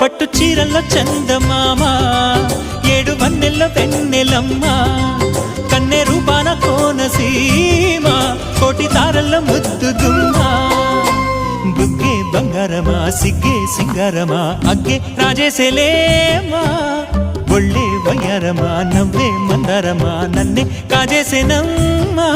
పట్టు చీరల్లో చందమామ ఏడు వన్నెల్లో వెన్నెలమ్మ కన్నె రూపాన కోనసీమ కోటి తారల్లో ముద్దు గుమ్మ బుగ్గే బంగారమా సిగ్గే సింగారమా అగ్గే రాజేసేలేమా ఒళ్ళే వయ్యారమా నవ్వే మందారమా నన్నే కాజేసేనమ్మా